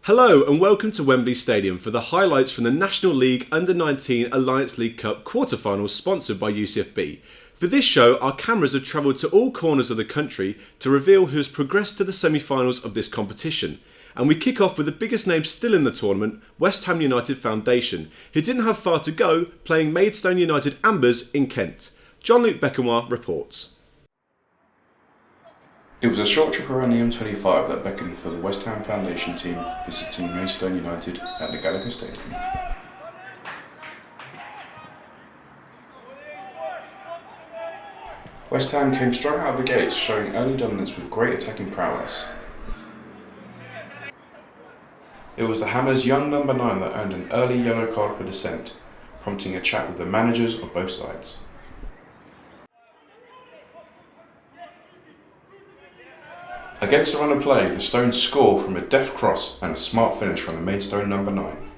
Hello and welcome to Wembley Stadium for the highlights from the National League Under-19 Alliance League Cup quarter-finals sponsored by UCFB. For this show, our cameras have travelled to all corners of the country to reveal who has progressed to the semi-finals of this competition. And we kick off with the biggest name still in the tournament, West Ham United Foundation, who didn't have far to go, playing Maidstone United Ambers in Kent. Jean-Luc Beckenroy reports. It was a short trip around the M25 that beckoned for the West Ham Foundation team visiting Maidstone United at the Gallagher Stadium. West Ham came strong out of the gates, showing early dominance with great attacking prowess. It was the Hammers' young number 9 that earned an early yellow card for dissent, prompting a chat with the managers of both sides. Against the run of play, the Stones score from a deft cross and a smart finish from the Maidstone number 9.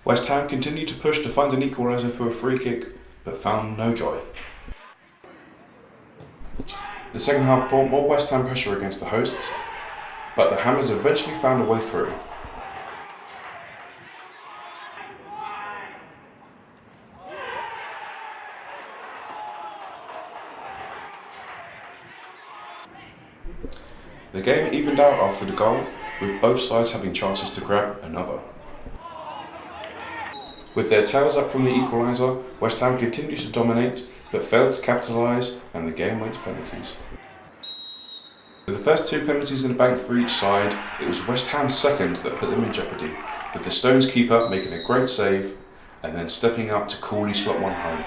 West Ham continued to push to find an equaliser for a free kick, but found no joy. The second half brought more West Ham pressure against the hosts, but the Hammers eventually found a way through. The game evened out after the goal, with both sides having chances to grab another. With their tails up from the equaliser, West Ham continued to dominate, but failed to capitalise, and the game went to penalties. With the first 2 penalties in the bank for each side, it was West Ham's second that put them in jeopardy, with the Stones keeper making a great save and then stepping up to coolly slot one home.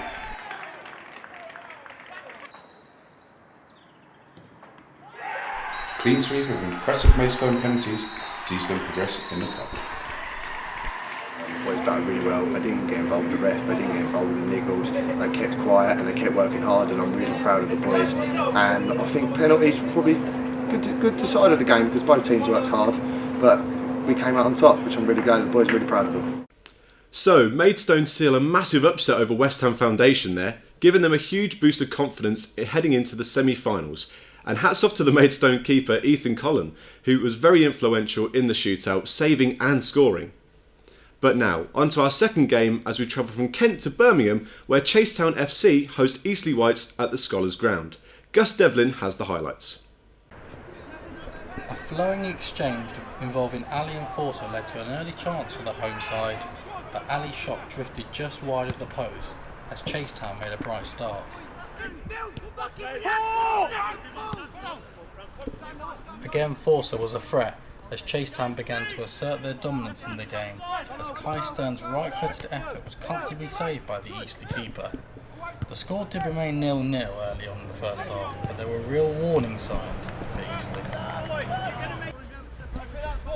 Clean sweep of impressive Maidstone penalties sees them progress in the cup. The boys battled really well. They didn't get involved with the ref, they didn't get involved with the niggles. They kept quiet and they kept working hard, and I'm really proud of the boys. And I think penalties were probably good decide of the game because both teams worked hard, but we came out on top, which I'm really glad. The boys are really proud of them. So, Maidstone seal a massive upset over West Ham Foundation there, giving them a huge boost of confidence heading into the semi-finals. And hats off to the Maidstone keeper Ethan Cullen, who was very influential in the shootout, saving and scoring. But now, on to our second game as we travel from Kent to Birmingham, where Chasetown FC host Eastleigh Whites at the Scholars Ground. Gus Devlin has the highlights. A flowing exchange involving Ali and Forster led to an early chance for the home side, but Ali's shot drifted just wide of the post as Chasetown made a bright start. Again, Forster was a threat as Chasetown began to assert their dominance in the game, as Kai Stern's right-footed effort was comfortably saved by the Eastleigh keeper. The score did remain 0-0 early on in the first half, but there were real warning signs for Eastleigh.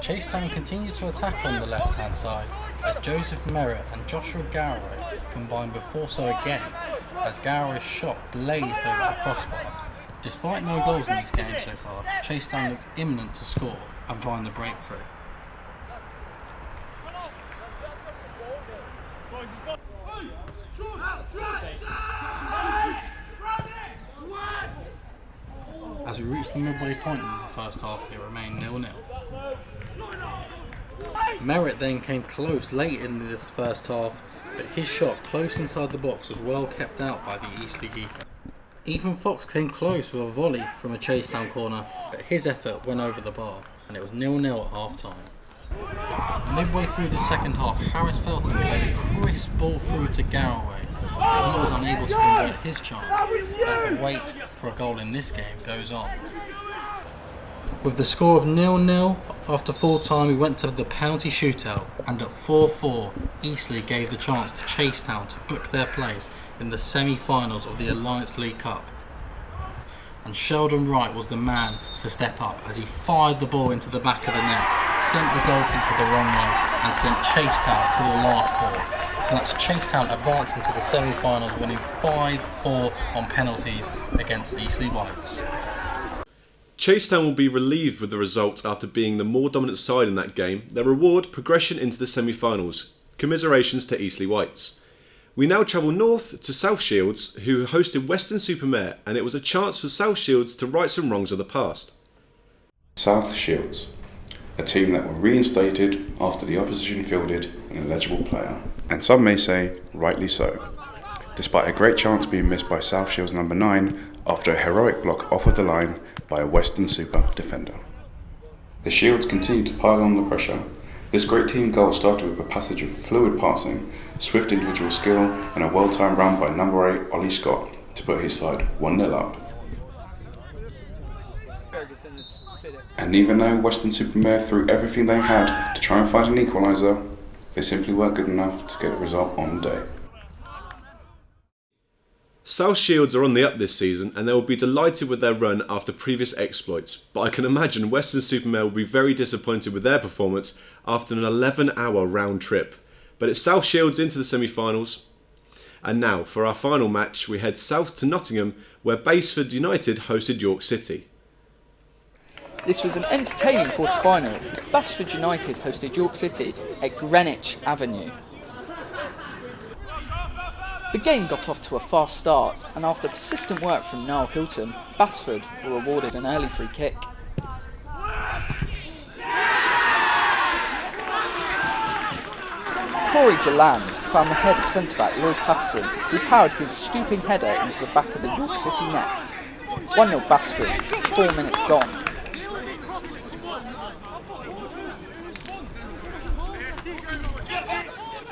Chasetown continued to attack on the left-hand side as Joseph Merritt and Joshua Garraway combined with Forso again, as Garraway's shot blazed over the crossbar. Despite no goals in this game so far, Chasetown looked imminent to score and find the breakthrough. As we reached the midway point in the first half, it remained 0-0. Merritt then came close late in this first half, but his shot close inside the box was well kept out by the Eastleigh keeper. Ethan Fox came close with a volley from a Chasetown corner, but his effort went over the bar, and it was 0-0 at half-time. Midway through the second half, Harris Felton played a crisp ball through to Garraway, but he was unable to convert his chance as the wait for a goal in this game goes on. With the score of 0-0 after full time, we went to the penalty shootout, and at 4-4, Eastleigh gave the chance to Chasetown to book their place in the semi-finals of the Alliance League Cup. And Sheldon Wright was the man to step up as he fired the ball into the back of the net, sent the goalkeeper the wrong way, and sent Chasetown to the last 4. So that's Chasetown advancing to the semi-finals, winning 5-4 on penalties against the Eastleigh Whites. Chasetown will be relieved with the result after being the more dominant side in that game. Their reward, progression into the semi-finals. Commiserations to Eastleigh Whites. We now travel north to South Shields, who hosted Weston-super-Mare, and it was a chance for South Shields to right some wrongs of the past. South Shields, a team that were reinstated after the opposition fielded an illegible player. And some may say, rightly so, despite a great chance being missed by South Shields number 9 after a heroic block off of the line by a Western Super defender. The Shields continued to pile on the pressure. This great team goal started with a passage of fluid passing, swift individual skill and a well-timed run by number 8 Ollie Scott to put his side 1-0 up. And even though Weston-super-Mare threw everything they had to try and find an equaliser, they simply weren't good enough to get a result on the day. South Shields are on the up this season and they will be delighted with their run after previous exploits, but I can imagine Weston-super-Mare will be very disappointed with their performance after an 11-hour round trip. But it's South Shields into the semi-finals. And now, for our final match, we head south to Nottingham, where Basford United hosted York City. This was an entertaining quarter-final as Basford United hosted York City at Greenwich Avenue. The game got off to a fast start, and after persistent work from Niall Hilton, Basford were awarded an early free kick. Corey Jaland found the head of centre-back Lloyd Patterson, who powered his stooping header into the back of the York City net. 1-0 Basford, 4 minutes gone.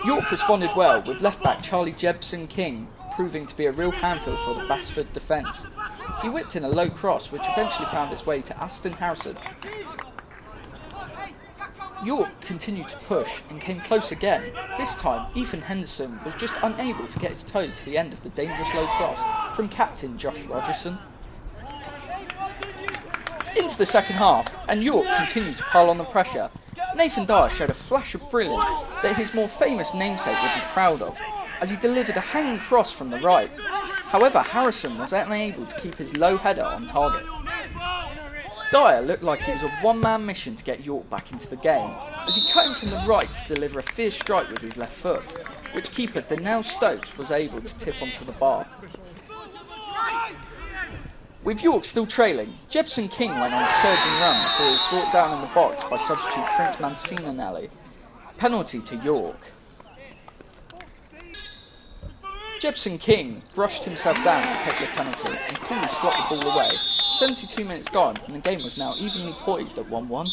York responded well, with left-back Charlie Jebson-King proving to be a real handful for the Basford defence. He whipped in a low cross which eventually found its way to Aston Harrison. York continued to push and came close again. This time, Ethan Henderson was just unable to get his toe to the end of the dangerous low cross from captain Josh Rogerson. Into the second half, and York continued to pile on the pressure. Nathan Dyer showed a flash of brilliance that his more famous namesake would be proud of, as he delivered a hanging cross from the right. However, Harrison was unable to keep his low header on target. Dyer looked like he was a one-man mission to get York back into the game, as he cut him from the right to deliver a fierce strike with his left foot, which keeper Donnell Stokes was able to tip onto the bar. With York still trailing, Jebson King went on a surging run before he was brought down in the box by substitute Prince Mancinelli. Penalty to York. Jebson King brushed himself down to take the penalty and coolly slot the ball away. 72 minutes gone and the game was now evenly poised at 1-1.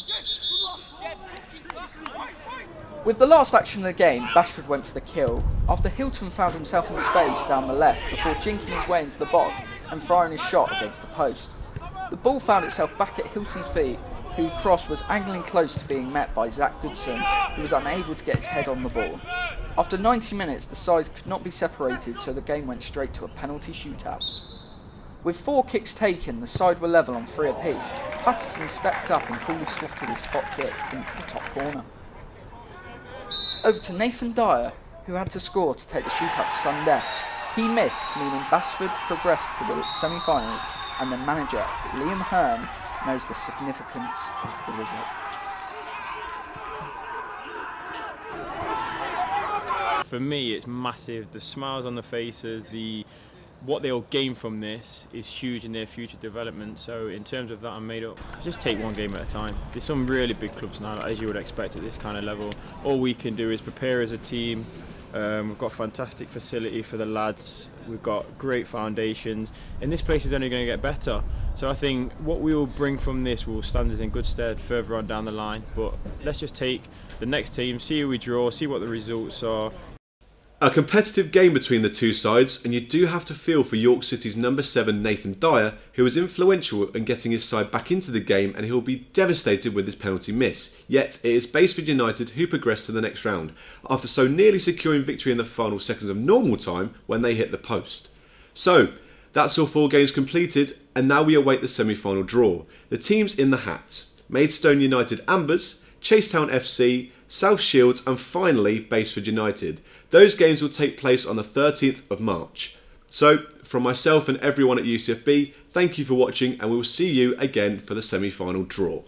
With the last action of the game, Bashford went for the kill, after Hilton found himself in space down the left before jinking his way into the box and firing his shot against the post. The ball found itself back at Hilton's feet, whose cross was angling close to being met by Zach Goodson, who was unable to get his head on the ball. After 90 minutes, the sides could not be separated, so the game went straight to a penalty shootout. With 4 kicks taken, the side were level on 3 apiece. Patterson stepped up and coolly slotted his spot kick into the top corner. Over to Nathan Dyer, who had to score to take the shootout to sudden death. He missed, meaning Basford progressed to the semi-finals, and the manager, Liam Hearn, knows the significance of the result. For me, it's massive. The smiles on the faces, what they'll gain from this is huge in their future development. So in terms of that, I'm made up. Just take one game at a time. There's some really big clubs now, as you would expect at this kind of level. All we can do is prepare as a team. We've got fantastic facility for the lads. We've got great foundations, and this place is only going to get better. So I think what we will bring from this will stand us in good stead further on down the line. But let's just take the next team, see who we draw, see what the results are. A competitive game between the two sides, and you do have to feel for York City's number 7 Nathan Dyer, who was influential in getting his side back into the game, and he'll be devastated with his penalty miss. Yet it is Basford United who progressed to the next round, after so nearly securing victory in the final seconds of normal time when they hit the post. So, that's all 4 games completed, and now we await the semi-final draw. The teams in the hat: Maidstone United Ambers, Chasetown FC, South Shields, and finally Basford United. Those games will take place on the 13th of March. So, from myself and everyone at UCFB, thank you for watching, and we will see you again for the semi-final draw.